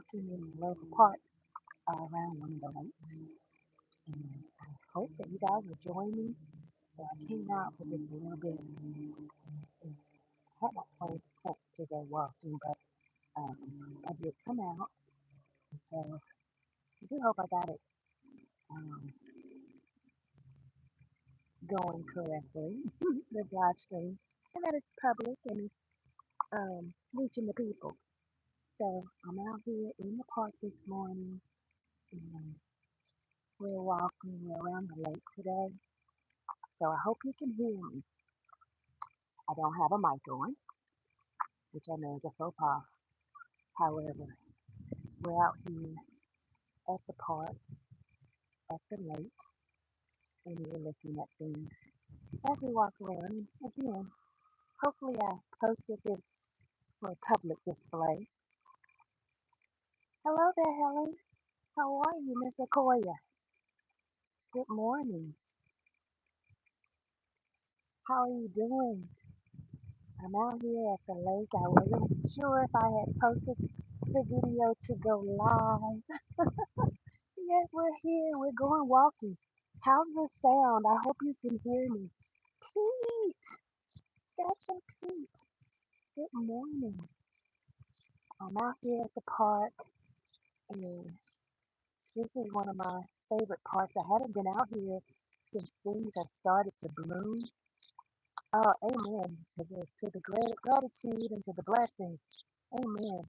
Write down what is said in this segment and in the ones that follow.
walking in the local park around one of the lakes. And I hope that you guys will join me. So I came out for just a little bit. And I had not planned to go walking, but I did come out. So I do hope I got it um, going correctly, the live stream, and that it's public and it's reaching the people. So I'm out here in the park this morning, and we're walking around the lake today. So I hope you can hear me. I don't have a mic on, which I know is a faux pas. However, we're out here at the park, at the lake, and we're looking at things as we walk around. And again, hopefully I posted this for a public display. Hello there, Helen. How are you, Miss Okoya? Good morning. How are you doing? I'm out here at the lake. I wasn't sure if I had posted the video to go live. Yes, we're here. We're going walking. How's the sound? I hope you can hear me. Pete, Sketch and Pete. Good morning. I'm out here at the park, and this is one of my favorite parks. I haven't been out here since things have started to bloom. Oh, amen. To the gratitude and to the blessing. Amen.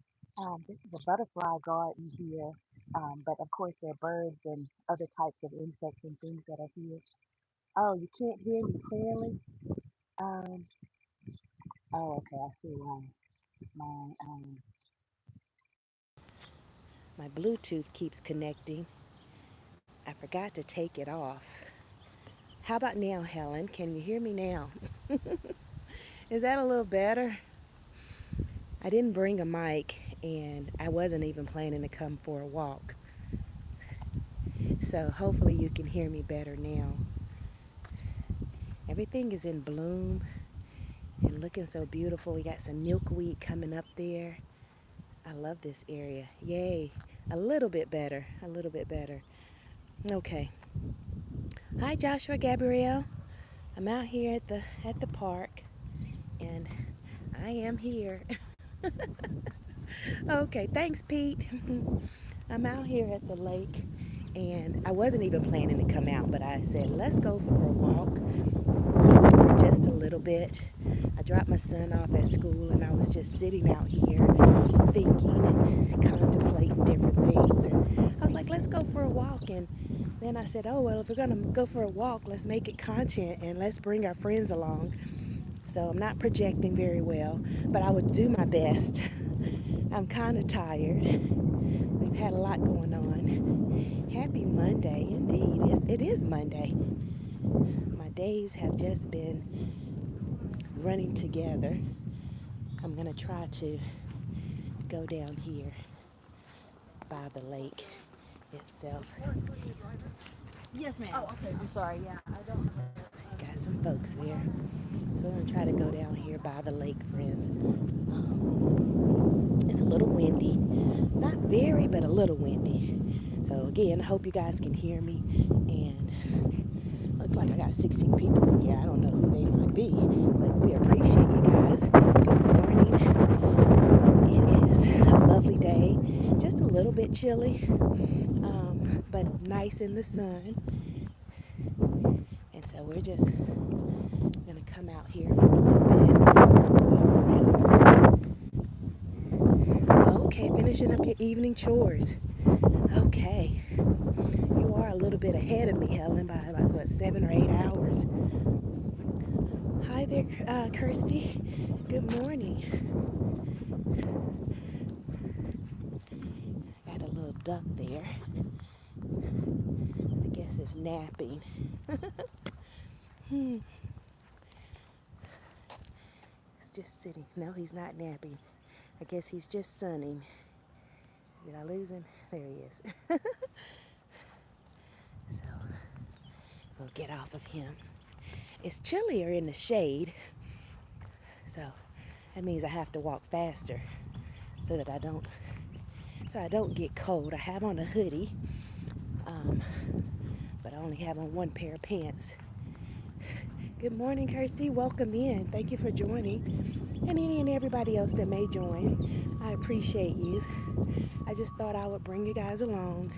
This is a butterfly garden here, but of course there are birds and other types of insects and things that are here. Oh, you can't hear me clearly? Um, oh, okay, I see why. My, My Bluetooth keeps connecting. I forgot to take it off. How about now, Helen? Can you hear me now? Is that a little better? I didn't bring a mic and I wasn't even planning to come for a walk. So hopefully you can hear me better now. Everything is in bloom and looking so beautiful. We got some milkweed coming up there. I love this area. Yay. A little bit better. A little bit better. Okay. Hi Joshua Gabrielle. I'm out here at the park and I am here. Okay, thanks Pete. I'm out here at the lake and I wasn't even planning to come out, but I said let's go for a walk for just a little bit. I dropped my son off at school and I was just sitting out here thinking and contemplating different things, and I was like, let's go for a walk. And then I said, oh well, if we're gonna go for a walk, let's make it content and let's bring our friends along. So I'm not projecting very well, but I would do my best. I'm kind of tired. We've had a lot going on. Happy Monday, indeed. It is Monday. My days have just been running together. I'm going to try to go down here by the lake itself. Yes, ma'am. Oh, okay. I'm sorry. Yeah, I don't. Got some folks there. So we're going to try to go down here by the lake, friends. It's a little windy. Not very, but a little windy. So again, I hope you guys can hear me. And looks like I got 16 people in here. I don't know who they might be, but we appreciate you guys. Good morning. It is a lovely day. Just a little bit chilly, but nice in the sun. And so we're just gonna come out here for a little bit, walk around. Okay, finishing up your evening chores. Okay, you are a little bit ahead of me, Helen, by about what, 7 or 8 hours. Hi there, Kirsty. Good morning. Got a little duck there. I guess it's napping. Hmm. He's just sitting. No, he's not napping. I guess he's just sunning. Did I lose him? There he is. So we'll get off of him. It's chillier in the shade, so that means I have to walk faster so that I don't so I don't get cold. I have on a hoodie, um, but I only have on one pair of pants. Good morning, Kirsty. Welcome in. Thank you for joining. And any and everybody else that may join, I appreciate you. I just thought I would bring you guys along.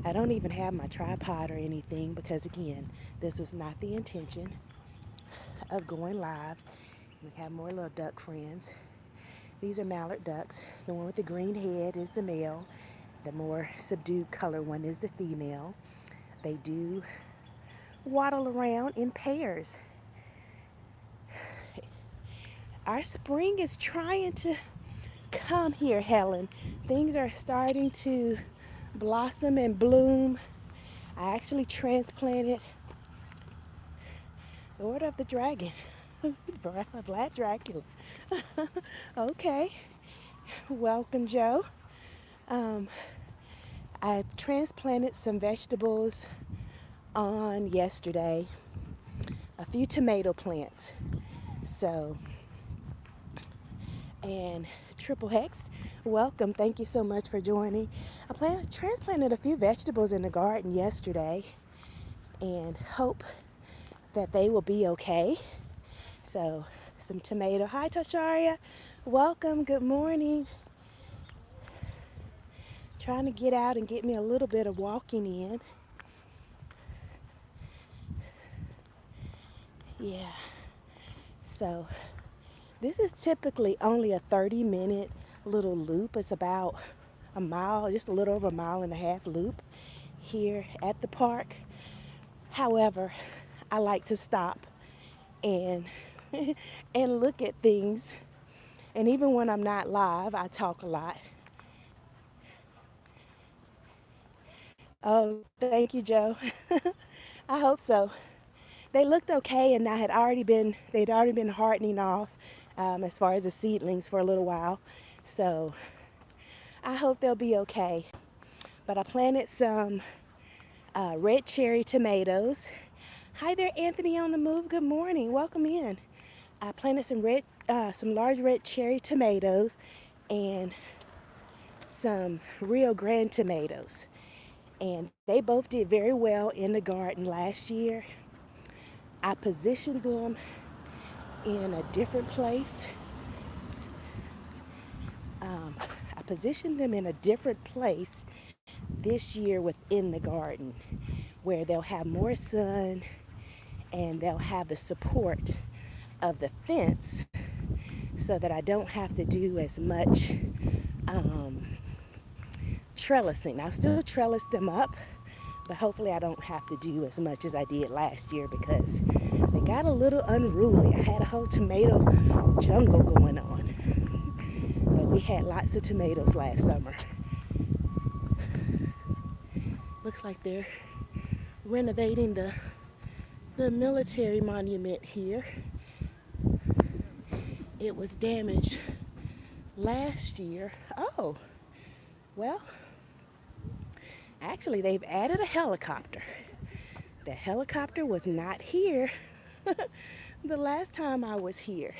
I don't even have my tripod or anything because, again, this was not the intention of going live. We have more little duck friends. These are mallard ducks. The one with the green head is the male. The more subdued color one is the female. They do waddle around in pairs. Our spring is trying to come here, Helen. Things are starting to blossom and bloom. I actually transplanted the Order of the Dragon. Vlad Dracula. Okay. Welcome, Joe. Um, I transplanted some vegetables on yesterday, a few tomato plants. So, and Triple Hex, welcome. Thank you so much for joining. I transplanted a few vegetables in the garden yesterday and hope that they will be okay. So, some tomato. Hi, Tasharia. Welcome. Good morning. Trying to get out and get me a little bit of walking in. Yeah. So, this is typically only a 30-minute little loop. It's about a mile, just a little over a mile and a half loop here at the park. However, I like to stop and and look at things. And even when I'm not live, I talk a lot. Oh, thank you, Joe. I hope so. They looked okay, and they'd already been hardening off as far as the seedlings for a little while. So I hope they'll be okay. But I planted some red cherry tomatoes. Hi there, Anthony on the move. Good morning. Welcome in. I planted some large red cherry tomatoes and some Rio Grande tomatoes. And they both did very well in the garden last year. I positioned them in a different place. I positioned them in a different place this year within the garden where they'll have more sun and they'll have the support of the fence so that I don't have to do as much trellising. I'll still trellis them up, but hopefully I don't have to do as much as I did last year because they got a little unruly. I had a whole tomato jungle going on, but we had lots of tomatoes last summer. Looks like they're renovating the military monument here. It was damaged last year. Oh, well, actually they've added a helicopter. The helicopter was not here the last time I was here.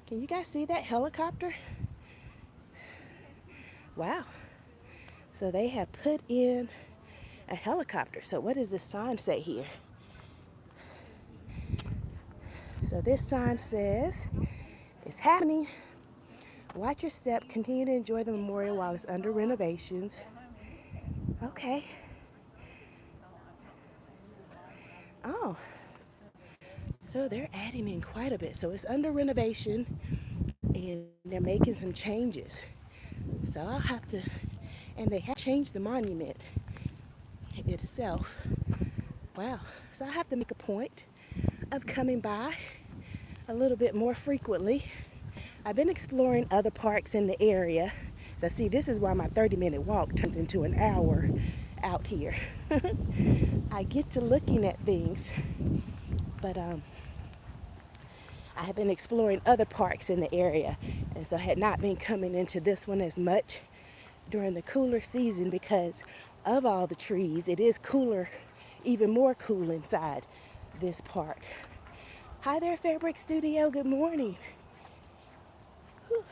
Can you guys see that helicopter? Wow. So they have put in a helicopter. So what does this sign say here? So this sign says, it's happening. Watch your step. Continue to enjoy the memorial while it's under renovations. Okay. Oh, so they're adding in quite a bit. So it's under renovation and they're making some changes. So I'll have to, and they have changed the monument itself. Wow. So I have to make a point of coming by a little bit more frequently. I've been exploring other parks in the area. So see, this is why my 30-minute walk turns into an hour out here. I get to looking at things, but I have been exploring other parks in the area, and so I had not been coming into this one as much during the cooler season because of all the trees. It is cooler, even more cool inside this park. Hi there, Fabric Studio. Good morning. Whew.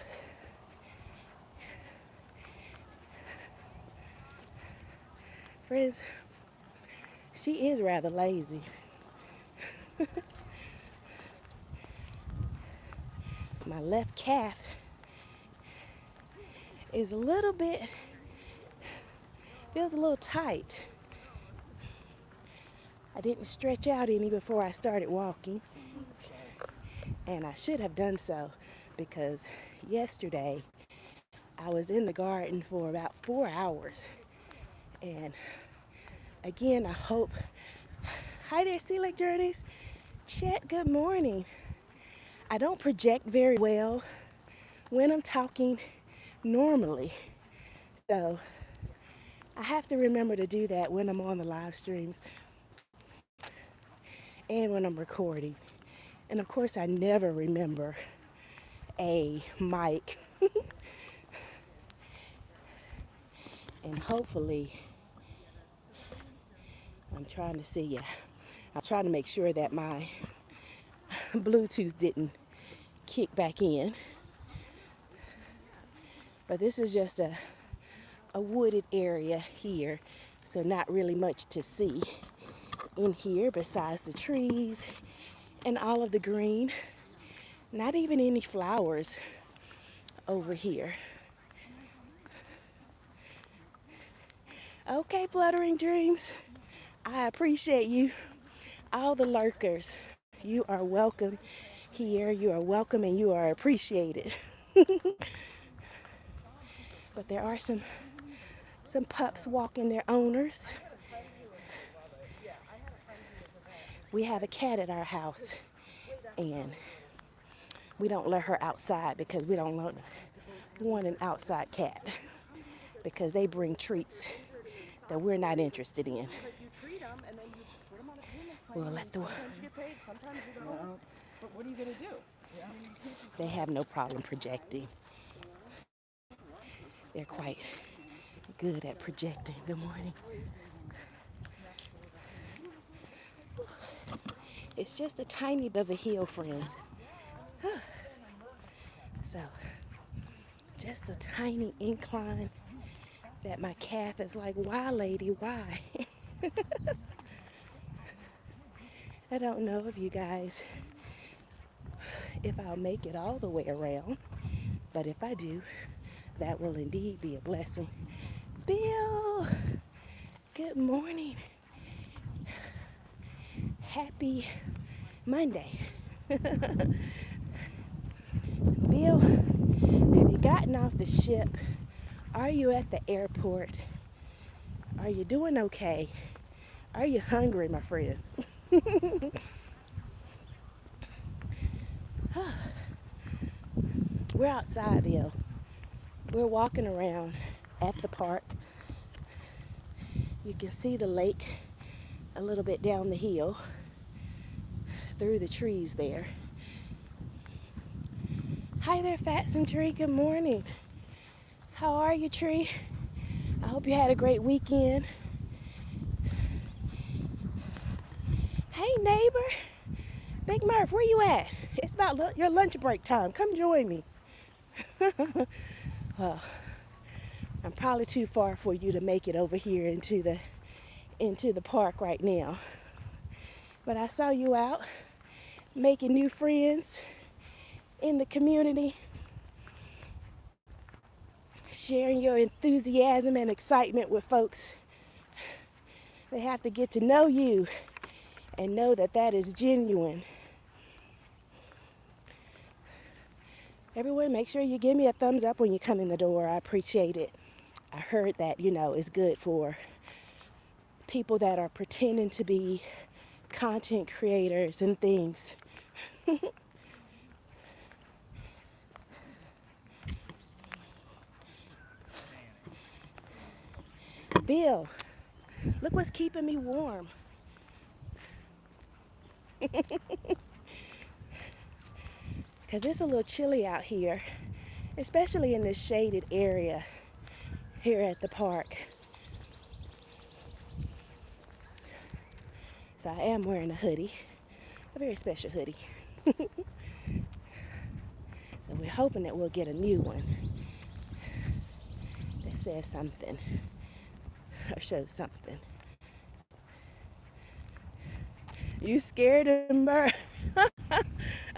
Friends, she is rather lazy. My left calf is a little bit, feels a little tight. I didn't stretch out any before I started walking, and I should have done so because yesterday I was in the garden for about 4 hours. And again, I hope. Hi there, Sea Lake Journeys. Chet, good morning. I don't project very well when I'm talking normally. So I have to remember to do that when I'm on the live streams and when I'm recording. And of course, I never remember a mic. And hopefully, I'm trying to see ya. I was trying to make sure that my Bluetooth didn't kick back in. But this is just a wooded area here, so not really much to see in here besides the trees and all of the green. Not even any flowers over here. Okay, Fluttering Dreams, I appreciate you. All the lurkers, you are welcome here. You are welcome and you are appreciated. But there are some pups walking their owners. We have a cat at our house, and we don't let her outside because we don't want an outside cat because they bring treats that we're not interested in. We'll let the. But what are you gonna do? They have no problem projecting. They're quite good at projecting. Good morning. It's just a tiny bit of a hill, friends. So, just a tiny incline that my calf is like, why, lady, why? I don't know if you guys, if I'll make it all the way around, but if I do, that will indeed be a blessing. Bill, good morning. Happy Monday. Bill, have you gotten off the ship? Are you at the airport? Are you doing okay? Are you hungry, my friend? We're outside, Bill. We're walking around at the park. You can see the lake a little bit down the hill through the trees there. Hi there, Fatson Tree. Good morning. How are you, Tree? I hope you had a great weekend. Hey, neighbor. Big Murph, where you at? It's about your lunch break time. Come join me. Well, I'm probably too far for you to make it over here into the park right now. But I saw you out making new friends in the community, sharing your enthusiasm and excitement with folks. They have to get to know you and know that that is genuine. Everyone, make sure you give me a thumbs up when you come in the door. I appreciate it. I heard that, it's good for people that are pretending to be content creators and things. Bill, look what's keeping me warm. Because it's a little chilly out here, especially in this shaded area here at the park. So I am wearing a hoodie, a very special hoodie. So we're hoping that we'll get a new one that says something or show something. You scared him, bro?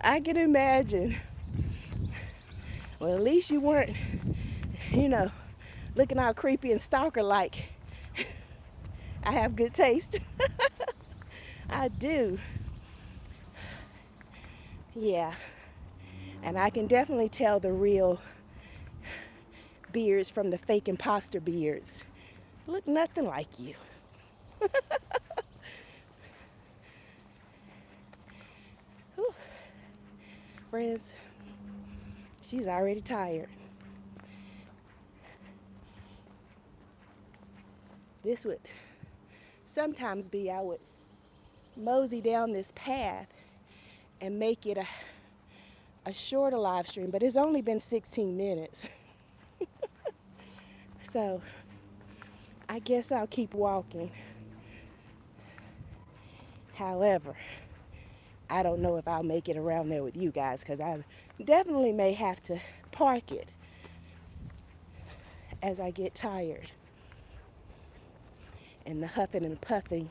I can imagine. Well, at least you weren't, you know, looking all creepy and stalker like. I have good taste. I do. Yeah. And I can definitely tell the real beards from the fake imposter beards. Look nothing like you. Whew. Friends, she's already tired. This would sometimes be I would mosey down this path and make it a shorter live stream, but it's only been 16 minutes. So I guess I'll keep walking. However, I don't know if I'll make it around there with you guys because I definitely may have to park it as I get tired. And the huffing and puffing.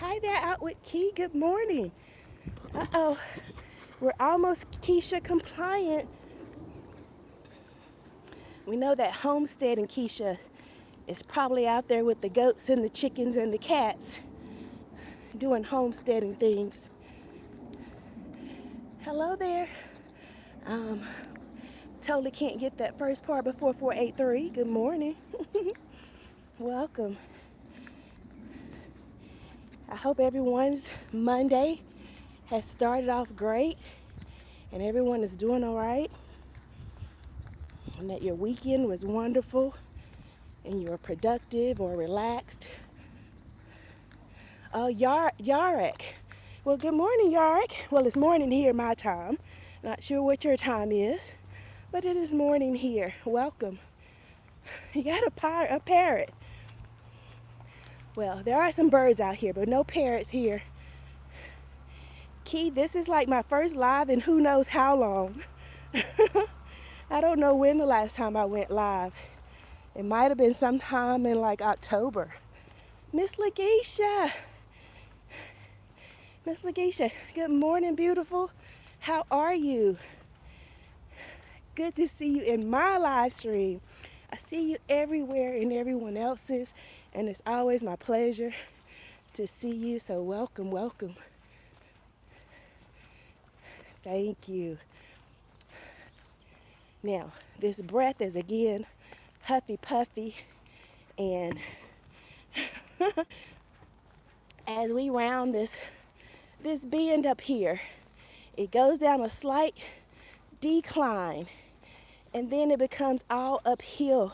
Hi there, Outwit Key. Good morning. Uh-oh. We're almost Keshia compliant. We know that Homestead and Keshia is probably out there with the goats and the chickens and the cats doing homesteading things. Hello there. Um, totally can't get that first part before 483. Good morning. Welcome. I hope everyone's Monday has started off great and everyone is doing all right and that your weekend was wonderful and you were productive or relaxed. Oh, Yarek. Well, good morning, Yarek. Well, it's morning here, my time. Not sure what your time is, but it is morning here. Welcome. You got a parrot. Well, there are some birds out here, but no parrots here. Key, this is like my first live in who knows how long. I don't know when the last time I went live. It might have been sometime in like October. Miss Lageisha. Miss Lageisha, good morning, beautiful. How are you? Good to see you in my live stream. I see you everywhere in everyone else's, and it's always my pleasure to see you. So welcome, welcome. Thank you. Now, this breath is again huffy puffy, and as we round this bend up here, it goes down a slight decline, and then it becomes all uphill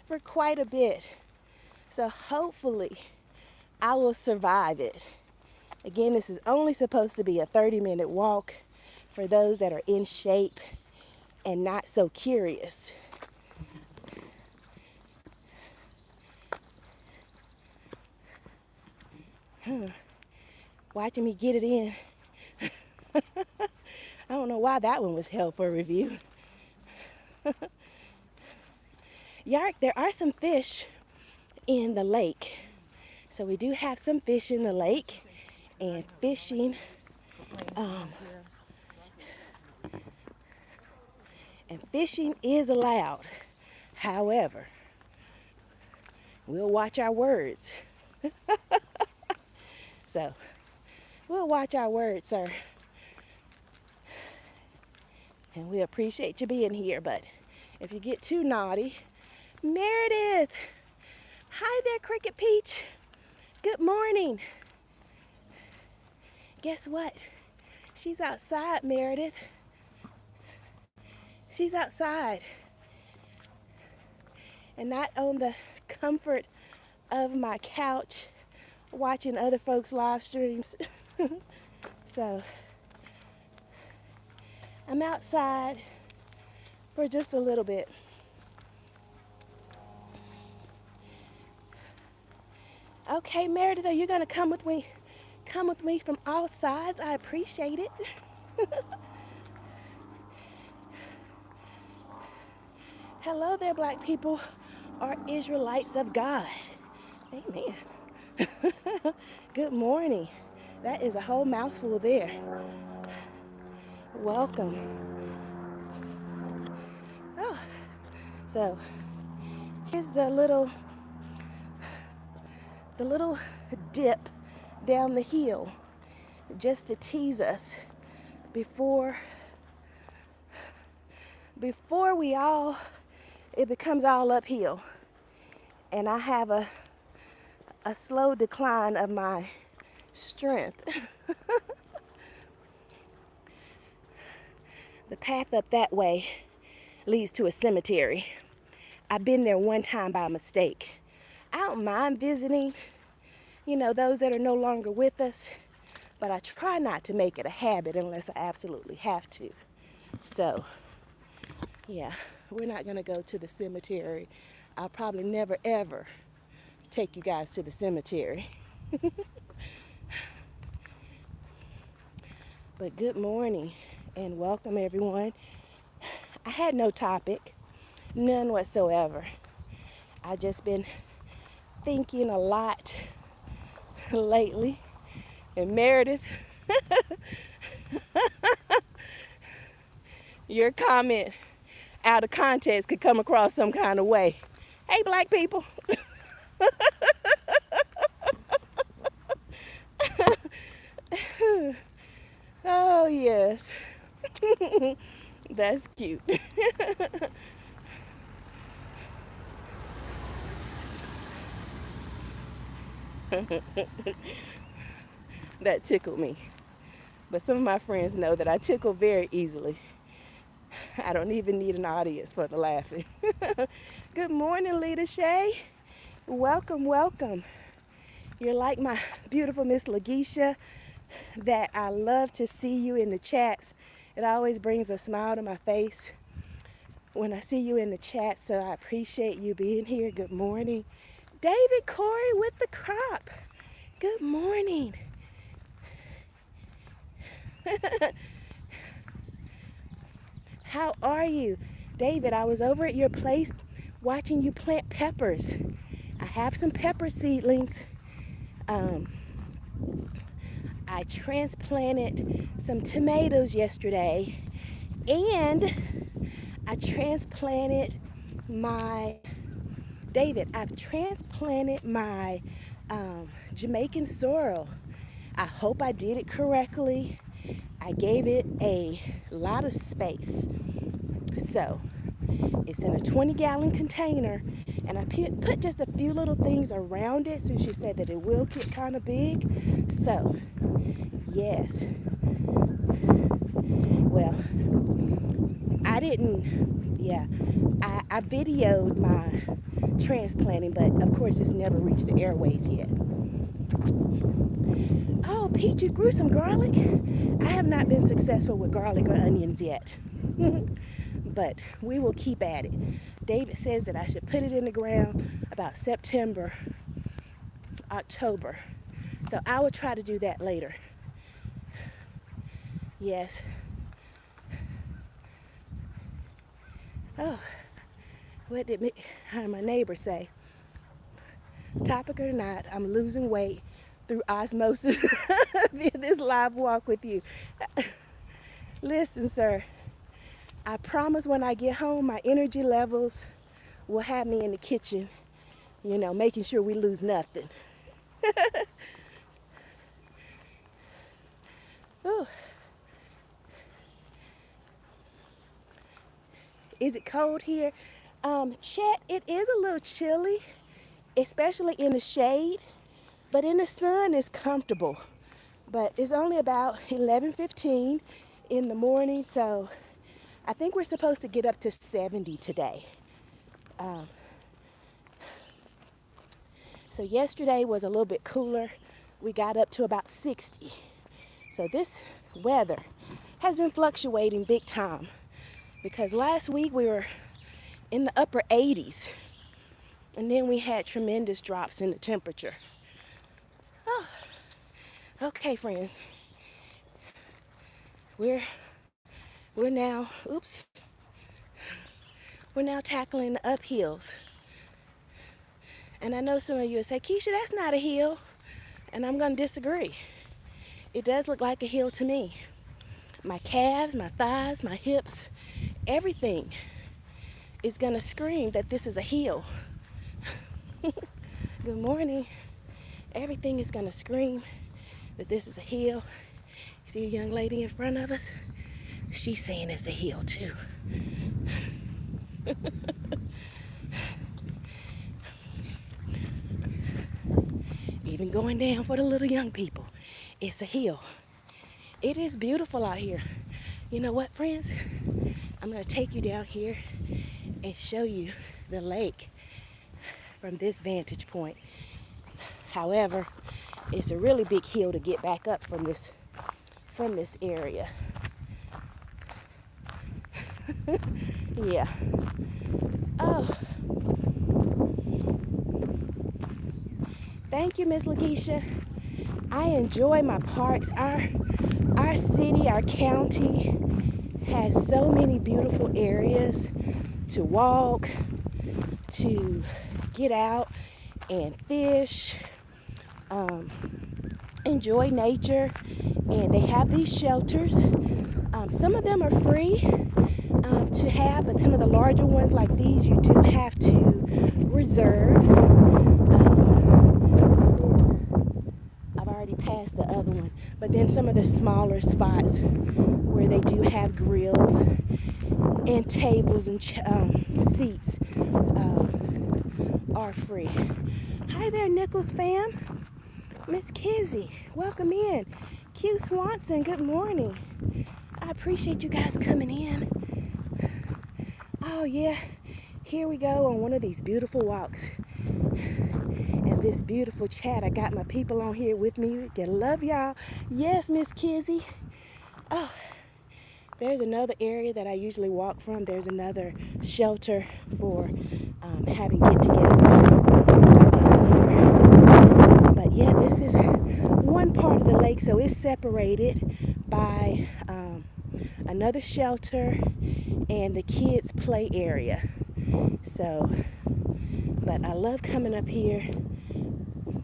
for quite a bit. So hopefully I will survive it. Again, this is only supposed to be a 30-minute walk for those that are in shape and not so curious. Watching me get it in. I don't know why that one was held for review. Yark, there are some fish in the lake. So we do have some fish in the lake, and fishing is allowed. However, we'll watch our words. So we'll watch our words, sir. And we appreciate you being here, but if you get too naughty, Meredith. Hi there, Cricket Peach. Good morning. Guess what? She's outside, Meredith. She's outside. And not on the comfort of my couch watching other folks' live streams. So I'm outside for just a little bit. Okay, Meredith, are you gonna come with me? Come with me from all sides. I appreciate it. Hello there, black people are Israelites of God. Amen. Good morning. That is a whole mouthful there. Welcome. Oh, so here's the little dip down the hill just to tease us before we all it becomes all uphill and I have a slow decline of my strength. The path up that way leads to a cemetery. I've been there one time by mistake. I don't mind visiting, those that are no longer with us, but I try not to make it a habit unless I absolutely have to. So, yeah, we're not going to go to the cemetery. I'll probably never ever take you guys to the cemetery. But good morning and welcome everyone. I had no topic, none whatsoever. I just been thinking a lot lately. And Meredith, your comment out of context could come across some kind of way. Hey, black people. Oh, yes. That's cute. That tickled me. But some of my friends know that I tickle very easily. I don't even need an audience for the laughing. Good morning, Lita Shay. Welcome, welcome. You're like my beautiful Miss Lagisha, that I love to see you in the chats. It always brings a smile to my face when I see you in the chat, so I appreciate you being here. Good morning. David Corey with the crop. Good morning. How are you? David, I was over at your place watching you plant peppers. I have some pepper seedlings. Um, I transplanted some tomatoes yesterday, and I transplanted my, David, I've transplanted my Jamaican sorrel. I hope I did it correctly. I gave it a lot of space. So it's in a 20-gallon container, and I put just a few little things around it since you said that it will get kind of big. So, yes. Well, I didn't, yeah, I videoed my transplanting, but of course it's never reached the airways yet. Oh, Pete, you grew some garlic? I have not been successful with garlic or onions yet. But we will keep at it. David says that I should put it in the ground about September, October. So I will try to do that later. Yes. Oh, what did my neighbor say? Topic or not, I'm losing weight through osmosis via this live walk with you. Listen, sir, I promise when I get home, my energy levels will have me in the kitchen, making sure we lose nothing. Ooh. Is it cold here? Chet, it is a little chilly, especially in the shade, but in the sun it's comfortable. But it's only about 11:15 in the morning, so I think we're supposed to get up to 70 today. So yesterday was a little bit cooler. We got up to about 60. So this weather has been fluctuating big time, because last week we were in the upper 80s, and then we had tremendous drops in the temperature. Oh, okay, friends. We're now, we're now tackling the uphills. And I know some of you will say, Keshia, that's not a hill. And I'm going to disagree. It does look like a hill to me. My calves, my thighs, my hips, everything is going to scream that this is a hill. Good morning. Everything is going to scream that this is a hill. You see a young lady in front of us? She's saying it's a hill too. Even going down for the little young people, it's a hill. It is beautiful out here. You know what, friends? I'm going to take you down here and show you the lake from this vantage point. However, it's a really big hill to get back up from this area. Yeah. Oh, thank you, Miss Lakeisha. I enjoy my parks. Our city, our county has so many beautiful areas to walk, to get out and fish, enjoy nature, and they have these shelters. Some of them are free to have, but some of the larger ones like these, you do have to reserve. I've already passed the other one, but then some of the smaller spots where they do have grills and tables and seats are free. Hi there, Nichols fam. Miss Kizzy, welcome in. Q Swanson, good morning. I appreciate you guys coming in. Oh yeah, here we go on one of these beautiful walks. And this beautiful chat. I got my people on here with me. I love y'all. Yes, Miss Kizzy. Oh, there's another area that I usually walk from. There's another shelter for having get-togethers down there. But yeah, this is one part of the lake, so it's separated by another shelter and the kids' play area. So, but I love coming up here.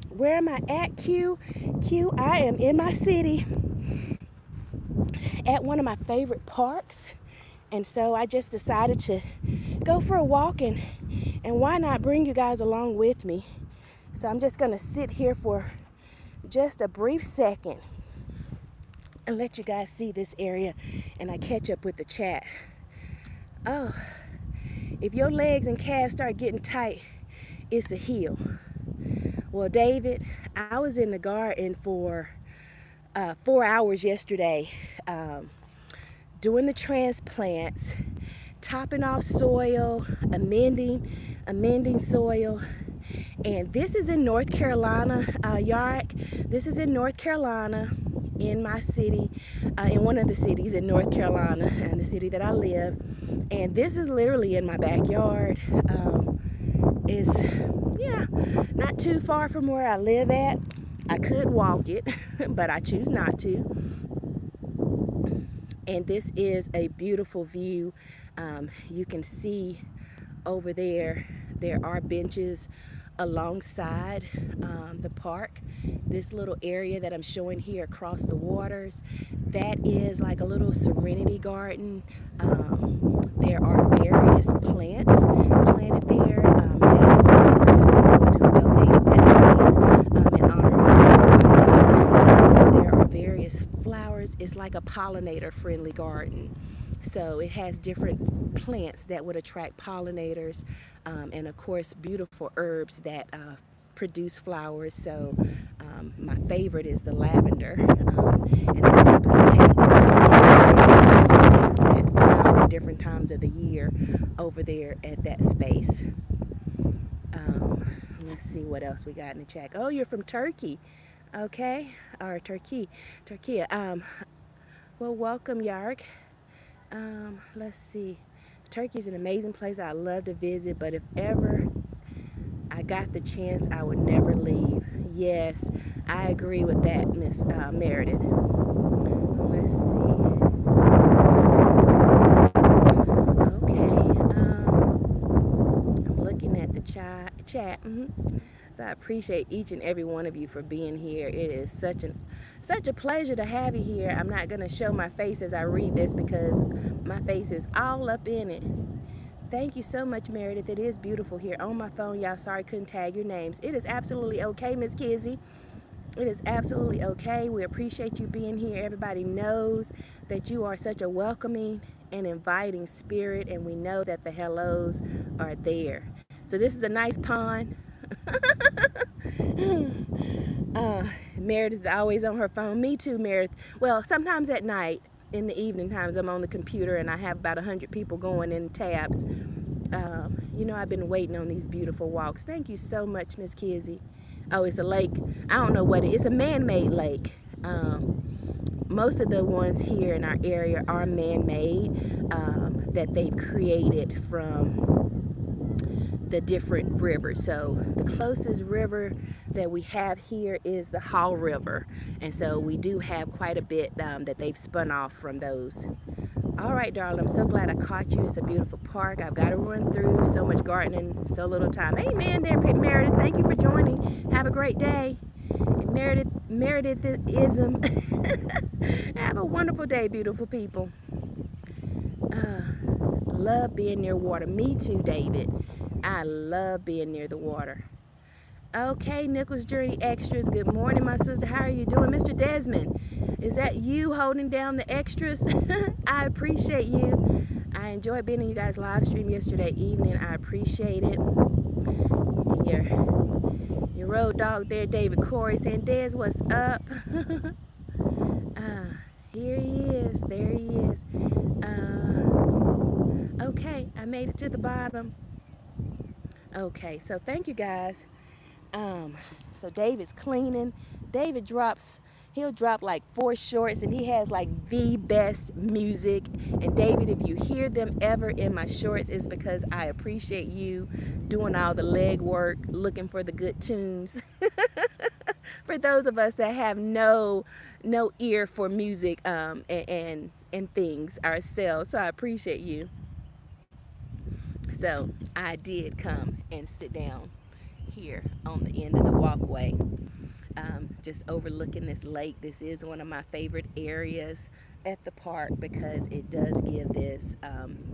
Where am I at, Q? Q, I am in my city at one of my favorite parks. And so I just decided to go for a walk and why not bring you guys along with me. So I'm just gonna sit here for just a brief second and let you guys see this area and I catch up with the chat. Oh, if your legs and calves start getting tight, it's a hill. Well, David, I was in the garden for 4 hours yesterday doing the transplants, topping off soil, amending soil. And this is in North Carolina, Yark. This is in North Carolina, in my city, in one of the cities in North Carolina, and the city that I live. And this is literally in my backyard. Is not too far from where I live at. I could walk it, but I choose not to. And this is a beautiful view. You can see over there are benches alongside the park. This little area that I'm showing here across the waters, that is like a little serenity garden. There are various plants planted there. And that is a memory of someone who donated that space in honor of his wife. And so there are various flowers. It's like a pollinator-friendly garden. So it has different plants that would attract pollinators, and of course beautiful herbs that produce flowers. So my favorite is the lavender, and they typically have the seeds. There's different things that flower at different times of the year over there at that space. Let's see what else we got in the chat. Oh, you're from Turkey, okay? Or Turkey. Well, welcome, Yark. Let's see. Turkey's an amazing place I love to visit, but if ever I got the chance, I would never leave. Yes, I agree with that, Miss Meredith. Let's see. Okay. I'm looking at the chat. chat. So I appreciate each and every one of you for being here. It is such a pleasure to have you here. I'm not going to show my face as I read this because my face is all up in it. Thank you so much, Meredith. It is beautiful here on my phone. Y'all, sorry I couldn't tag your names. It is absolutely okay, Miss Kizzy. It is absolutely okay. We appreciate you being here. Everybody knows that you are such a welcoming and inviting spirit, and we know that the hellos are there. So this is a nice pond. Meredith is always on her phone. Me too, Meredith. Well, sometimes at night, in the evening times, I'm on the computer and I have about 100 people going in tabs. I've been waiting on these beautiful walks. Thank you so much, Miss Kizzy. Oh, it's a lake. I don't know what it is. It's a man-made lake. Most of the ones here in our area are man-made, that they've created from the different rivers. So the closest river that we have here is the Hall River, and so we do have quite a bit that they've spun off from those. All right, darling, I'm so glad I caught you. It's a beautiful park. I've got to run through. So much gardening, so little time. Amen there, Meredith. Thank you for joining. Have a great day. And Meredithism. Have a wonderful day, beautiful people. Love being near water. Me too, David. I love being near the water. Okay, Nichols Journey Extras. Good morning, my sister. How are you doing? Mr. Desmond, is that you holding down the extras? I appreciate you. I enjoyed being in you guys' live stream yesterday evening. I appreciate it. And your road dog there, David Corey, saying, Des, what's up? Here he is. There he is. Okay, I made it to the bottom. Okay, so thank you guys. So David's cleaning. He'll drop like 4 shorts, and he has like the best music. And David, if you hear them ever in my shorts, it's because I appreciate you doing all the leg work, looking for the good tunes. For those of us that have no ear for music, and things ourselves, so I appreciate you. So I did come and sit down here on the end of the walkway, just overlooking this lake. This is one of my favorite areas at the park because it does give this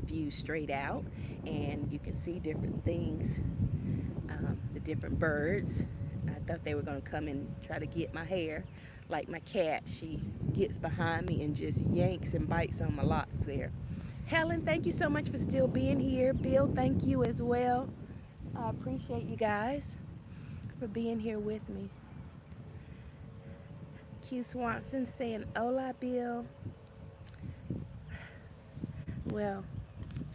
view straight out, and you can see different things, the different birds. I thought they were going to come and try to get my hair, like my cat. She gets behind me and just yanks and bites on my locks there. Helen, thank you so much for still being here. Bill, thank you as well. I appreciate you guys for being here with me. Q Swanson saying, hola, Bill. Well,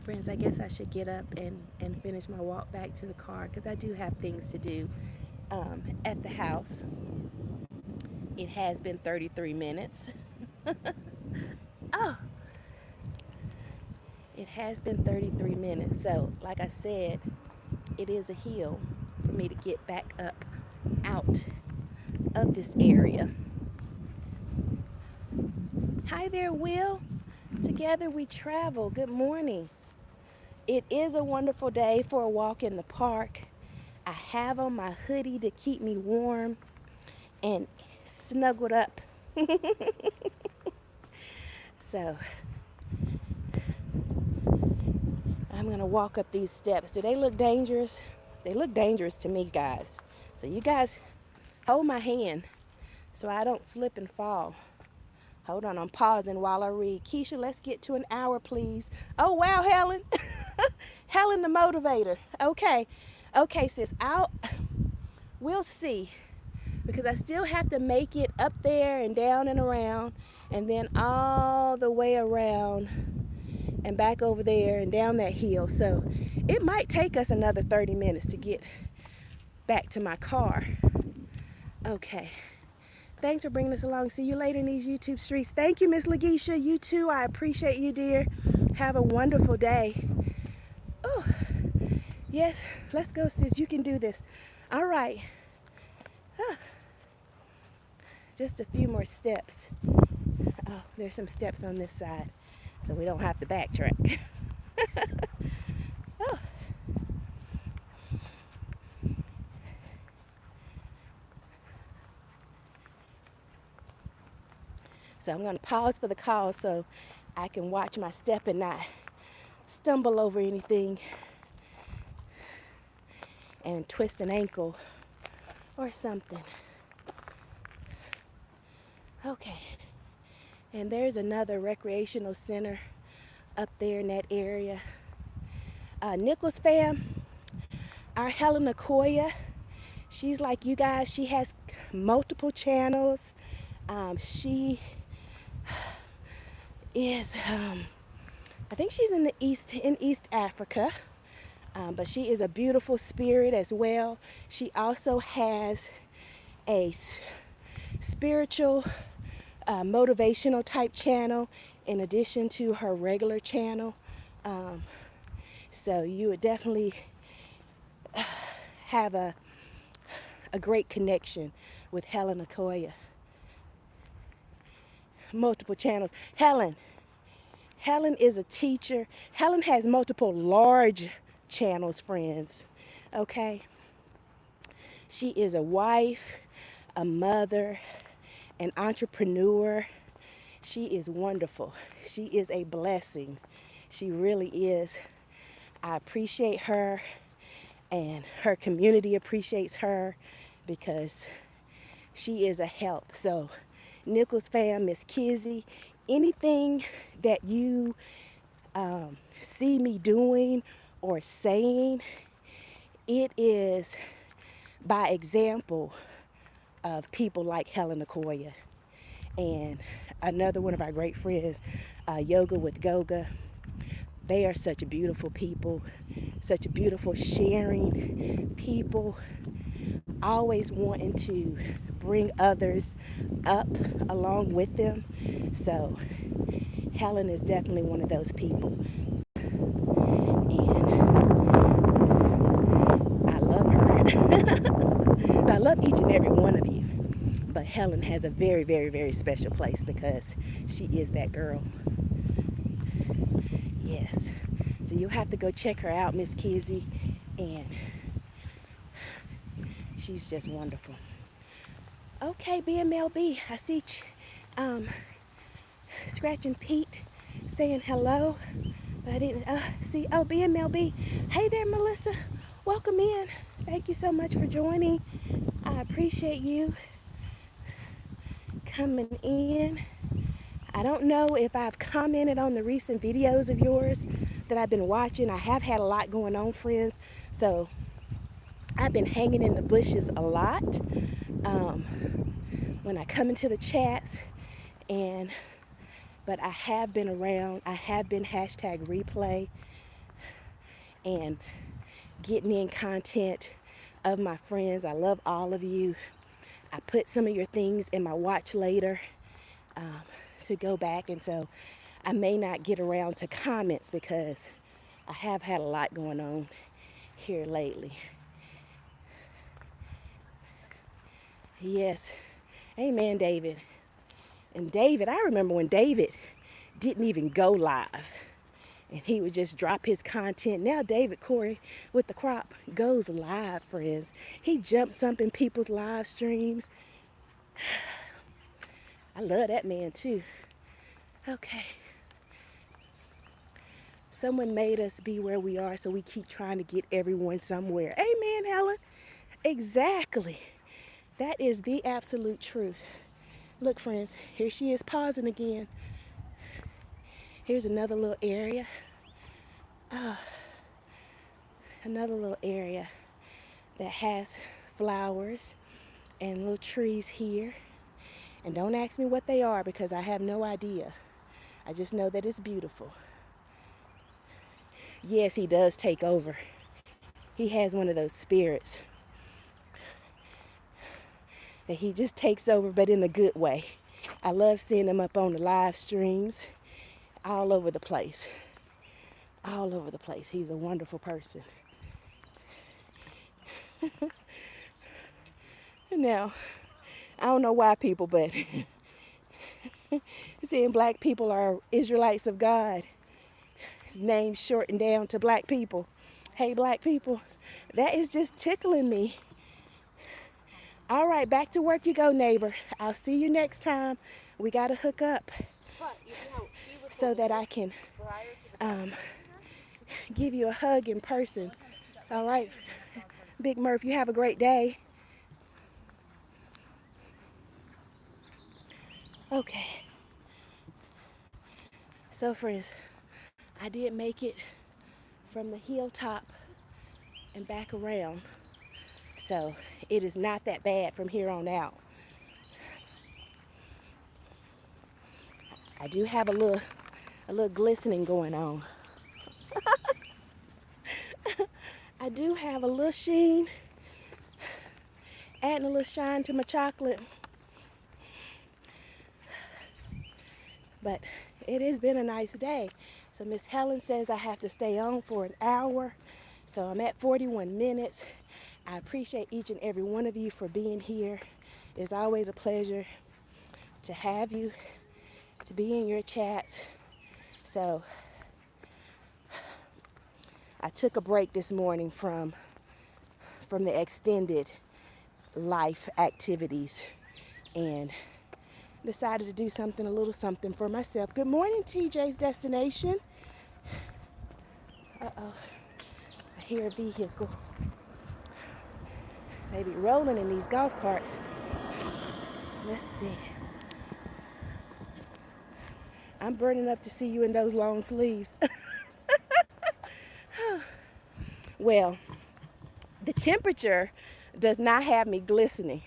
friends, I guess I should get up and finish my walk back to the car because I do have things to do at the house. It has been 33 minutes. Oh, it has been 33 minutes. So, like I said, it is a hill for me to get back up out of this area. Hi there, Will. Together we travel. Good morning. It is a wonderful day for a walk in the park. I have on my hoodie to keep me warm and snuggled up. So I'm gonna walk up these steps. Do they look dangerous? They look dangerous to me, guys. So you guys hold my hand so I don't slip and fall. Hold on, I'm pausing while I read. Keshia, let's get to an hour, please. Oh, wow, Helen. Helen the motivator. Okay, sis. We'll see. Because I still have to make it up there and down and around, and then all the way around and back over there and down that hill. So it might take us another 30 minutes to get back to my car. Okay. Thanks for bringing us along. See you later in these YouTube streets. Thank you, Miss Lagisha. You too. I appreciate you, dear. Have a wonderful day. Oh, yes. Let's go, sis. You can do this. All right. Just a few more steps. Oh, there's some steps on this side, so we don't have to backtrack. Oh. So I'm going to pause for the call so I can watch my step and not stumble over anything and twist an ankle or something. Okay. And there's another recreational center up there in that area. Nichols fam, our Helena Koya, she's like you guys. She has multiple channels. She is, I think she's in East Africa, but she is a beautiful spirit as well. She also has a spiritual, motivational type channel in addition to her regular channel. So you would definitely have a great connection with Helen Okoye. Multiple channels. Helen is a teacher. Helen has multiple large channels, friends. Okay? She is a wife, a mother, an entrepreneur. She is wonderful. She is a blessing. She really is. I appreciate her, and her community appreciates her because she is a help. So, Nichols fam, Miss Kizzy, anything that you see me doing or saying, it is by example of people like Helen Okoye and another one of our great friends, Yoga with Goga. They are such beautiful people, such beautiful sharing people, always wanting to bring others up along with them. So Helen is definitely one of those people. And I love her. I love each and every one of you. But Helen has a very, very, very special place because she is that girl. Yes. So you'll have to go check her out, Miss Kizzy. And she's just wonderful. Okay, BMLB. I see Scratching Pete saying hello. But I didn't see. Oh, BMLB. Hey there, Melissa. Welcome in. Thank you so much for joining. I appreciate you coming in. I don't know if I've commented on the recent videos of yours that I've been watching. I have had a lot going on, friends. So I've been hanging in the bushes a lot when I come into the chats. But I have been around. I have been hashtag replay and getting in content of my friends. I love all of you. I put some of your things in my watch later to go back, and so I may not get around to comments because I have had a lot going on here lately. Yes. Amen, David. And David, I remember when David didn't even go live. And he would just drop his content. Now David Corey with the crop goes live, friends. He jumps up in people's live streams. I love that man too. Okay. Someone made us be where we are, so we keep trying to get everyone somewhere. Amen, Helen. Exactly. That is the absolute truth. Look, friends, here she is pausing again. Here's another little area. Another little area that has flowers and little trees here. And don't ask me what they are because I have no idea. I just know that it's beautiful. Yes, he does take over. He has one of those spirits that he just takes over, but in a good way. I love seeing him up on the live streams all over the place. All over the place. He's a wonderful person. Now, I don't know why people, but seeing black people are Israelites of God. His name's shortened down to black people. Hey, black people, that is just tickling me. All right, back to work you go, neighbor. I'll see you next time. We got to hook up so that I can um, give you a hug in person. All right, Big Murph, you have a great day. Okay, so friends, I did make it from the hilltop and back around. So it is not that bad from here on out. I do have a little glistening going on. I do have a little sheen, adding a little shine to my chocolate. But it has been a nice day. So Miss Helen says I have to stay on for an hour. So I'm at 41 minutes. I appreciate each and every one of you for being here. It's always a pleasure to have you, to be in your chats. So I took a break this morning from the extended life activities and decided to do something, a little something for myself. Good morning, TJ's Destination. Uh-oh, I hear a vehicle. They be rolling in these golf carts. Let's see. I'm burning up to see you in those long sleeves. Well, the temperature does not have me glistening.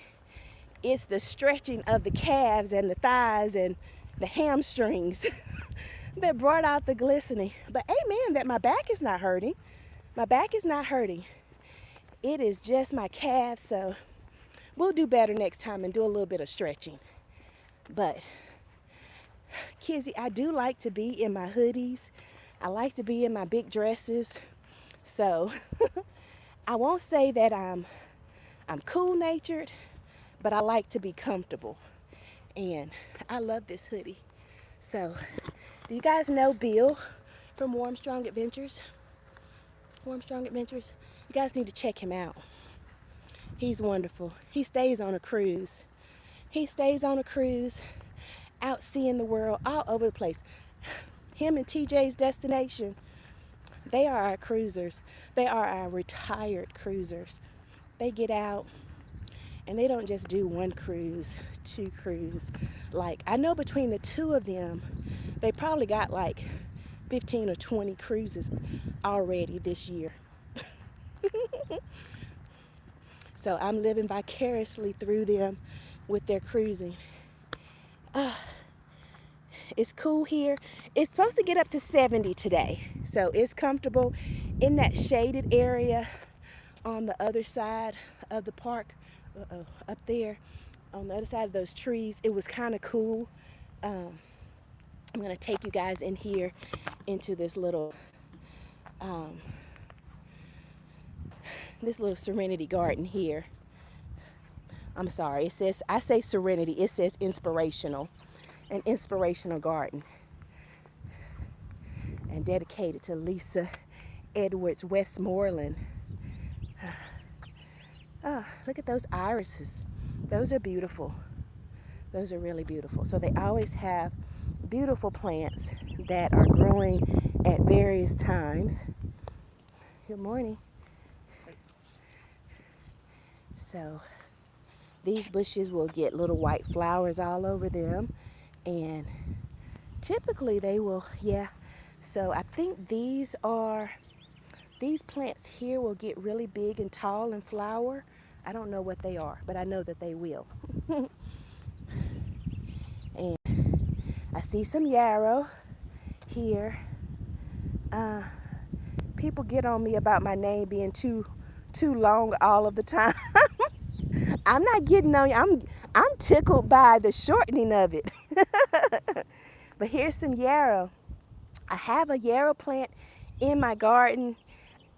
It's the stretching of the calves and the thighs and the hamstrings that brought out the glistening. But amen, that my back is not hurting. My back is not hurting. It is just my calves, so we'll do better next time and do a little bit of stretching. But Kizzy, I do like to be in my hoodies. I like to be in my big dresses. So I won't say that I'm cool-natured, but I like to be comfortable. And I love this hoodie. So, do you guys know Bill from Warm Strong Adventures? Warm Strong Adventures? You guys need to check him out. He's wonderful. He stays on a cruise. He stays on a cruise, out seeing the world all over the place. Him and TJ's Destination, they are our cruisers. They are our retired cruisers. They get out and they don't just do one cruise, two cruise. Like, I know between the two of them, they probably got like 15 or 20 cruises already this year. So I'm living vicariously through them with their cruising. It's cool here. It's supposed to get up to 70 today. So it's comfortable in that shaded area on the other side of the park. Up there on the other side of those trees. It was kind of cool. I'm going to take you guys in here into this little serenity garden here. I'm sorry, I say serenity, it says inspirational. An inspirational garden. And dedicated to Lisa Edwards Westmoreland. Oh, look at those irises. Those are beautiful. Those are really beautiful. So they always have beautiful plants that are growing at various times. Good morning. So these bushes will get little white flowers all over them. And typically they will, So I think these plants here will get really big and tall and flower. I don't know what they are, but I know that they will. And I see some yarrow here. People get on me about my name being too long all of the time. I'm not getting on you. I'm tickled by the shortening of it. But here's some yarrow. I have a yarrow plant in my garden.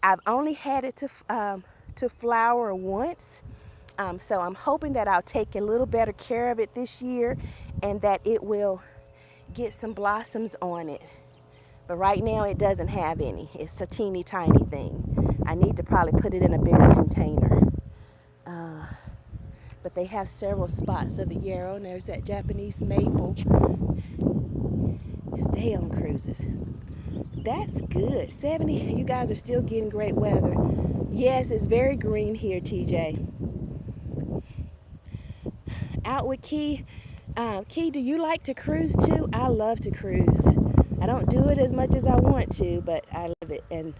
I've only had it to flower once. So I'm hoping that I'll take a little better care of it this year and that it will get some blossoms on it. But right now it doesn't have any. It's a teeny tiny thing. I need to probably put it in a bigger container. but they have several spots of the yarrow, and there's that Japanese maple. Stay on cruises. That's good. 70. You guys are still getting great weather. Yes, it's very green here, TJ. Out with Key. Key, do you like to cruise too? I love to cruise. I don't do it as much as I want to, but I love it. And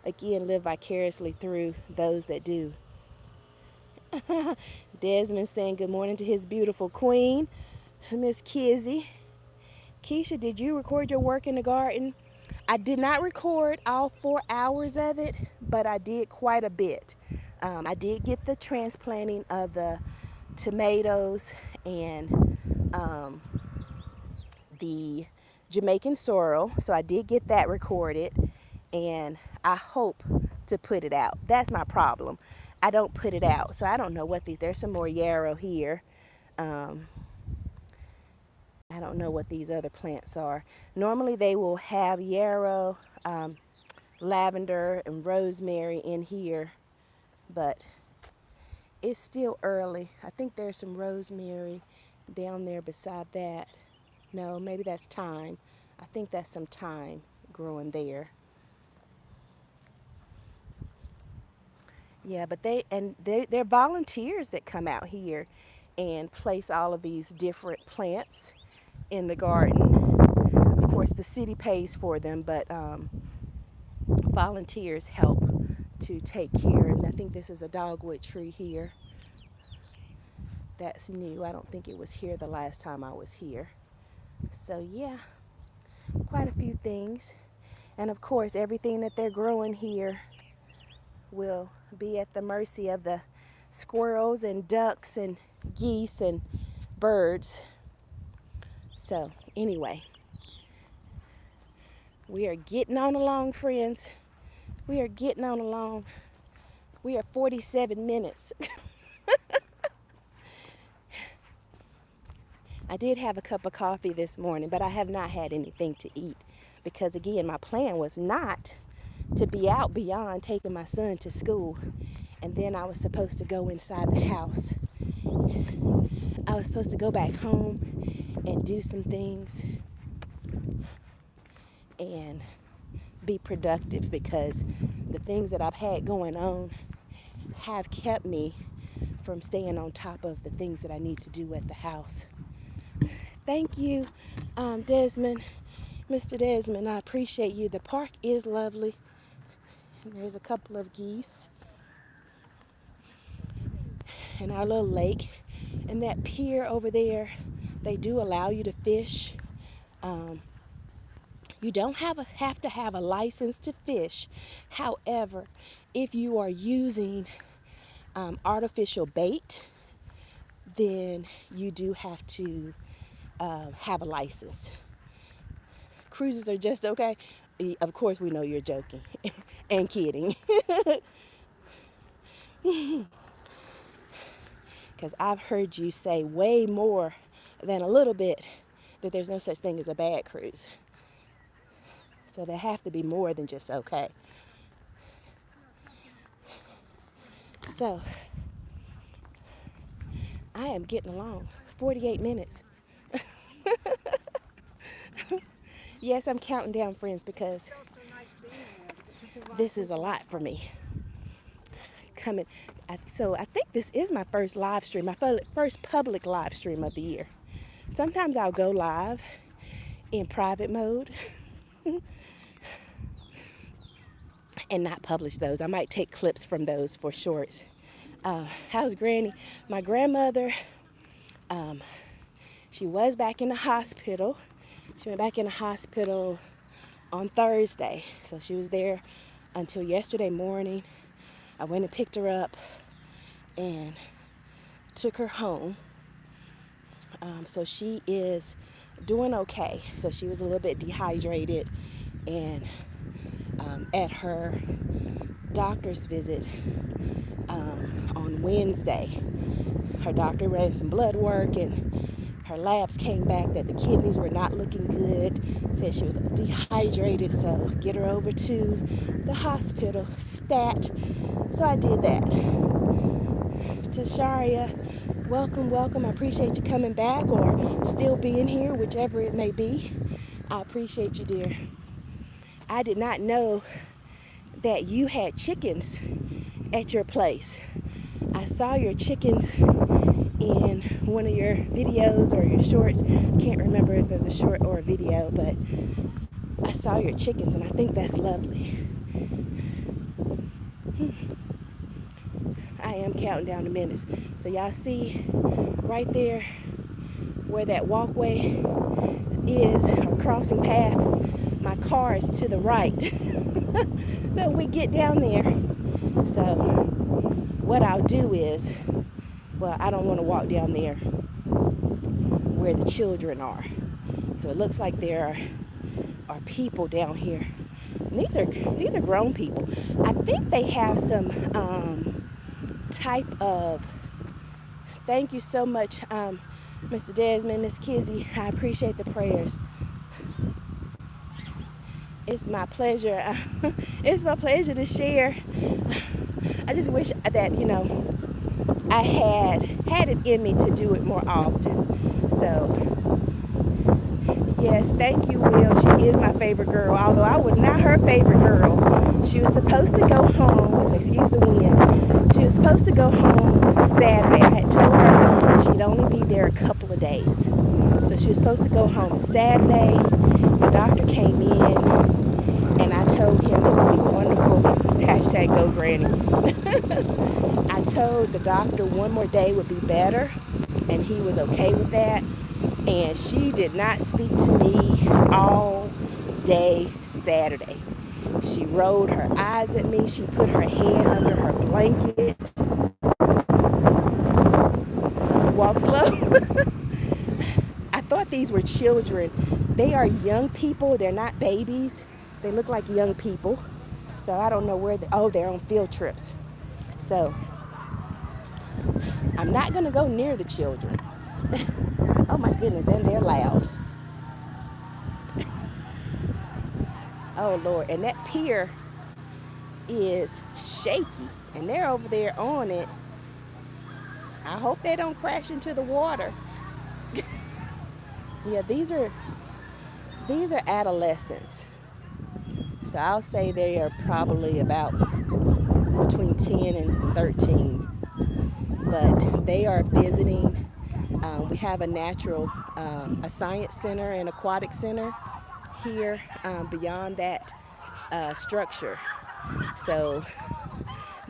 again, live vicariously through those that do. Desmond saying good morning to his beautiful queen, Miss Kizzy. Keshia, did you record your work in the garden? I did not record all 4 hours of it, but I did quite a bit. I did get the transplanting of the tomatoes and the Jamaican sorrel, so I did get that recorded, and I hope to put it out. That's my problem. I don't put it out, so I don't know what there's some more yarrow here. I don't know what these other plants are. Normally they will have yarrow, lavender, and rosemary in here, but it's still early. I think there's some rosemary down there beside that. No, maybe that's thyme. I think that's some thyme growing there. Yeah, but they're volunteers that come out here and place all of these different plants in the garden. Of course, the city pays for them, but volunteers help to take care. And I think this is a dogwood tree here. That's new. I don't think it was here the last time I was here. So yeah, quite a few things. And of course, everything that they're growing here will be at the mercy of the squirrels and ducks and geese and birds. So anyway, we are getting on along, friends. We are getting on along. We are 47 minutes. I did have a cup of coffee this morning, but I have not had anything to eat because, again, my plan was not to be out beyond taking my son to school. And then I was supposed to go inside the house. I was supposed to go back home and do some things and be productive because the things that I've had going on have kept me from staying on top of the things that I need to do at the house. Thank you, Desmond. Mr. Desmond, I appreciate you. The park is lovely. There's a couple of geese and our little lake. And that pier over there, they do allow you to fish. You don't have to have a license to fish. However, if you are using artificial bait, then you do have to have a license. Cruises are just okay. Of course, we know you're joking and kidding. Because I've heard you say way more than a little bit that there's no such thing as a bad cruise. So there have to be more than just okay. So I am getting along. 48 minutes. Yes, I'm counting down, friends, because this is a lot for me. So I think this is my first live stream, my first public live stream of the year. Sometimes I'll go live in private mode and not publish those. I might take clips from those for shorts. How's Granny? My grandmother, she was back in the hospital. She went back in the hospital on Thursday. So she was there until yesterday morning. I went and picked her up and took her home. So she is doing okay. So she was a little bit dehydrated, and at her doctor's visit on Wednesday, her doctor ran some blood work and her labs came back that the kidneys were not looking good. Said she was dehydrated, so get her over to the hospital stat. So I did that. Tasharia welcome, welcome. I appreciate you coming back or still being here, whichever it may be. I appreciate you, dear. I did not know that you had chickens at your place. I saw your chickens in one of your videos or your shorts. I can't remember if it was a short or a video, but I saw your chickens and I think that's lovely. I am counting down the minutes. So y'all see right there where that walkway is, or crossing path, my car is to the right. So we get down there. So what I'll do is, well, I don't want to walk down there where the children are. So it looks like there are people down here. And these are grown people. I think they have some type of, thank you so much, Mr. Desmond, Miss Kizzy. I appreciate the prayers. It's my pleasure. It's my pleasure to share. I just wish that, I had it in me to do it more often. So, yes, thank you, Will. She is my favorite girl, although I was not her favorite girl. She was supposed to go home, so excuse the wind. She was supposed to go home Saturday. I had told her she'd only be there a couple of days. So she was supposed to go home Saturday. The doctor came in, and I told him it would be wonderful. Hashtag go granny. I told the doctor one more day would be better, and he was okay with that. And she did not speak to me all day Saturday. She rolled her eyes at me. She put her head under her blanket. Walk slow. I thought these were children. They are young people. They're not babies. They look like young people. So I don't know where they're on field trips. So I'm not going to go near the children. Oh my goodness, and they're loud. Oh Lord, and that pier is shaky, and they're over there on it. I hope they don't crash into the water. Yeah, these are adolescents. So I'll say they are probably about between 10 and 13. But they are visiting. We have a a science center and aquatic center here beyond that structure. So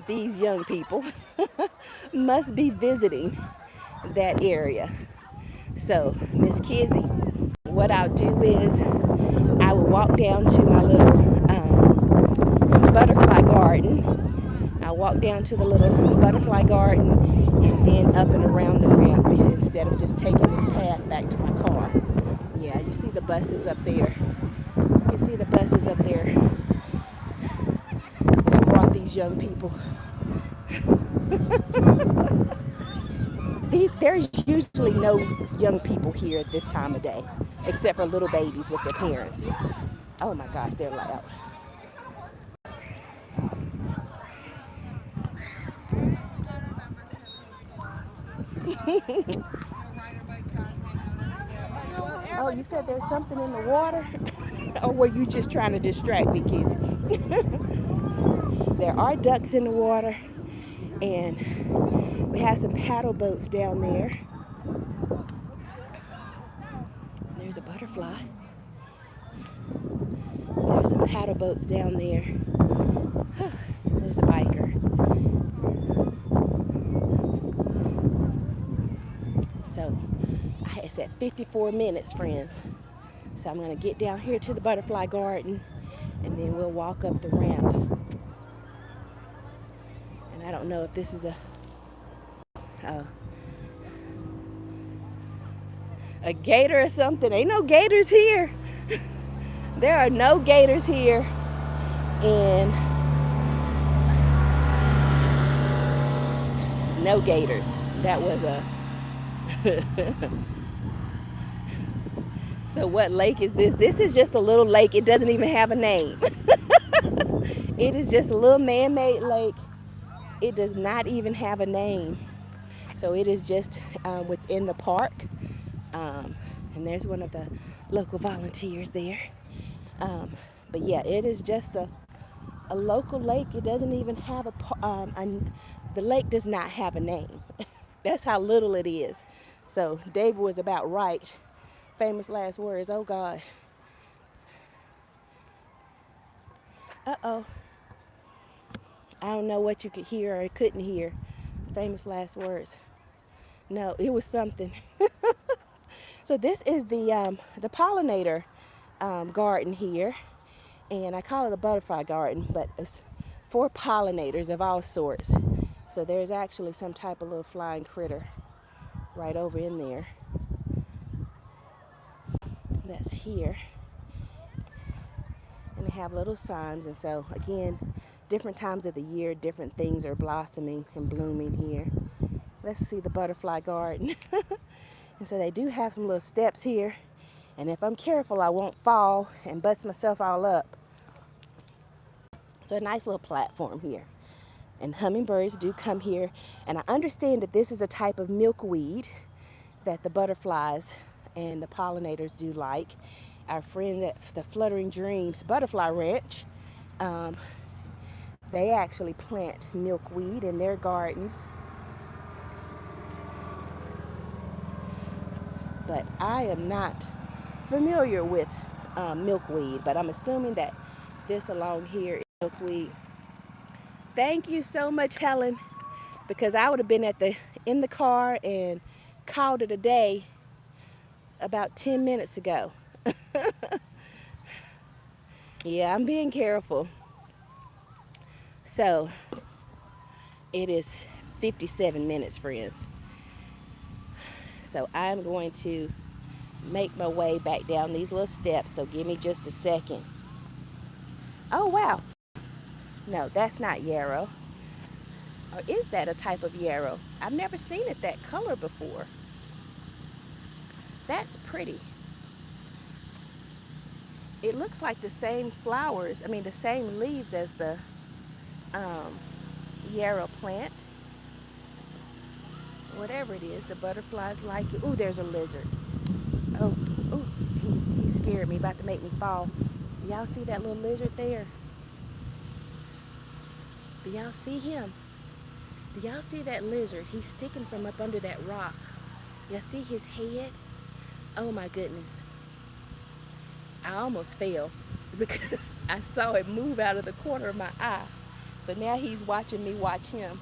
these young people must be visiting that area. So Miss Kizzy, what I'll do is I will walk down to my little butterfly garden. I'll walk down to the little butterfly garden and then up and around the ramp instead of just taking this path back to my car. Yeah, you see the buses up there. You can see the buses up there that brought these young people. There's usually no young people here at this time of day, except for little babies with their parents. Oh my gosh, they're loud. Oh, you said there's something in the water? Or were you just trying to distract me, Kizzy? There are ducks in the water, and we have some paddle boats down there. There's a butterfly. There's some paddle boats down there. There's a biker. So it's at 54 minutes, friends. So I'm going to get down here to the butterfly garden, and then we'll walk up the ramp. And I don't know if this is a gator or something. Ain't no gators here. There are no gators here. And no gators. That was a So what lake is this? This is just a little lake. It doesn't even have a name. It is just a little man-made lake. It does not even have a name. So it is just within the park. Um, and there's one of the local volunteers there. Um, but yeah, it is just a local lake. It doesn't even have the lake does not have a name. That's how little it is. So David was about right. Famous last words. Oh God. Uh-oh. I don't know what you could hear or couldn't hear. Famous last words. No, it was something. So this is the pollinator garden here, and I call it a butterfly garden, but it's for pollinators of all sorts. So there's actually some type of little flying critter right over in there. That's here, and they have little signs. And so again, different times of the year, different things are blossoming and blooming here. Let's see the butterfly garden. And so they do have some little steps here. And if I'm careful, I won't fall and bust myself all up. So a nice little platform here. And hummingbirds do come here. And I understand that this is a type of milkweed that the butterflies and the pollinators do like. Our friend at the Fluttering Dreams Butterfly Ranch, um, they actually plant milkweed in their gardens. But I am not familiar with milkweed, but I'm assuming that this along here is milkweed. Thank you so much, Helen, because I would have been in the car and called it a day about 10 minutes ago. Yeah, I'm being careful. So it is 57 minutes, friends. So I'm going to make my way back down these little steps. So give me just a second. Oh, wow. No, that's not yarrow. Or is that a type of yarrow? I've never seen it that color before. That's pretty. It looks like the same flowers, the same leaves as the yarrow plant. Whatever it is, the butterflies like it. Ooh, there's a lizard. Oh, ooh, he scared me, about to make me fall. Do y'all see that little lizard there? Do y'all see him? Do y'all see that lizard? He's sticking from up under that rock. Y'all see his head? Oh my goodness. I almost fell because I saw it move out of the corner of my eye. So now he's watching me watch him.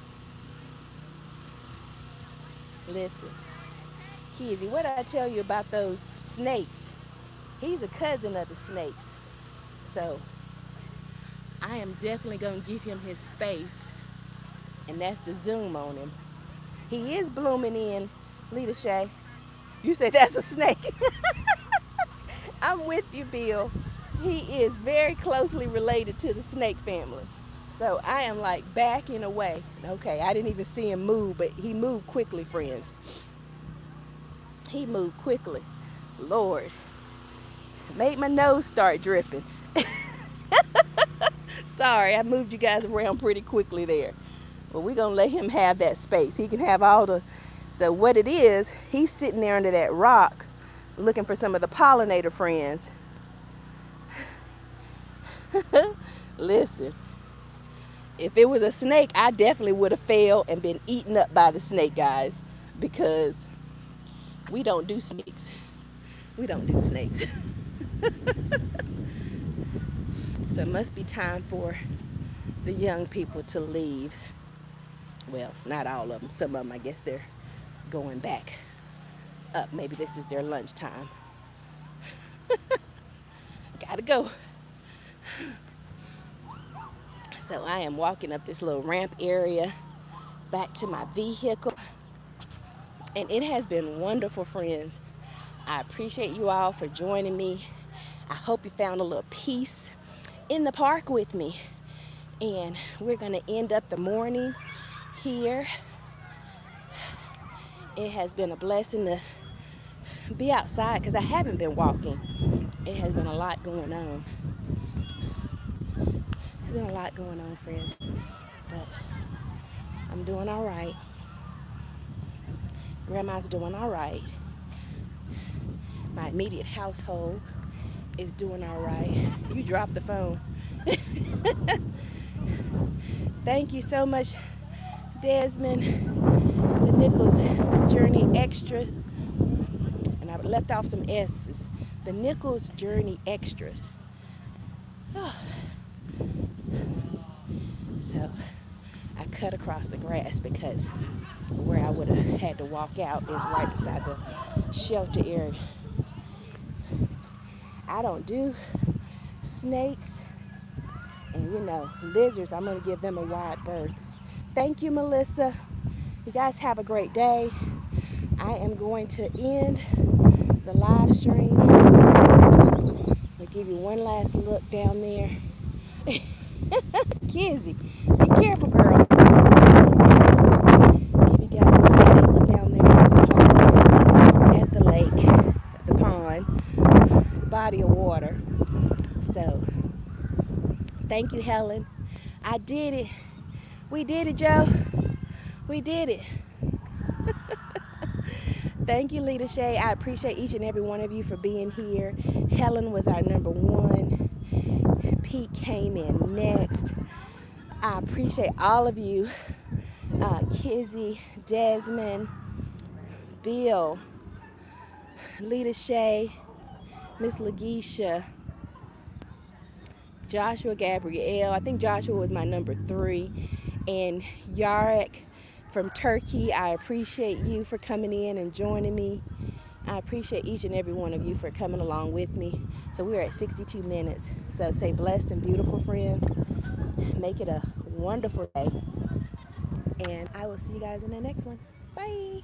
Listen, Kizzy, what did I tell you about those snakes? He's a cousin of the snakes. So I am definitely going to give him his space. And that's the zoom on him. He is blooming in, Lita Shay. You said that's a snake. I'm with you, Bill. He is very closely related to the snake family. So I am like backing away. Okay, I didn't even see him move, but he moved quickly, friends. He moved quickly. Lord, made my nose start dripping. Sorry, I moved you guys around pretty quickly there. But we're going to let him have that space. He can have all the... So what it is, he's sitting there under that rock looking for some of the pollinator friends. Listen, if it was a snake, I definitely would have fell and been eaten up by the snake, guys, because we don't do snakes. We don't do snakes. So it must be time for the young people to leave. Well, not all of them. Some of them, I guess they're going back up. Maybe this is their lunchtime. Gotta go. So I am walking up this little ramp area back to my vehicle. And it has been wonderful, friends. I appreciate you all for joining me. I hope you found a little peace in the park with me. And we're going to end up the morning here. It has been a blessing to be outside because I haven't been walking. It has been a lot going on. It's been a lot going on, friends. But I'm doing all right. Grandma's doing all right. My immediate household is doing all right. You dropped the phone. Thank you so much, Desmond. The Nichols Journey Extra. And I left off some S's. The Nichols Journey Extras. Oh. So I cut across the grass because where I would have had to walk out is right beside the shelter area. I don't do snakes and lizards. I'm going to give them a wide berth. Thank you, Melissa. You guys have a great day. I am going to end the live stream. I'll give you one last look down there. Kizzy, be careful, girl. Give you guys one last look down there at the park, at the lake, at the pond, body of water. So, thank you, Helen. I did it. We did it, Joe. We did it. Thank you, Lita Shay. I appreciate each and every one of you for being here. Helen was our number one. Pete came in next. I appreciate all of you. Kizzy, Desmond, Bill, Lita Shay, Miss Lagisha, Joshua Gabrielle. I think Joshua was my number 3. And Yarek from Turkey. I appreciate you for coming in and joining me. I appreciate each and every one of you for coming along with me. So we're at 62 minutes. So stay blessed and beautiful, friends. Make it a wonderful day. And I will see you guys in the next one. Bye.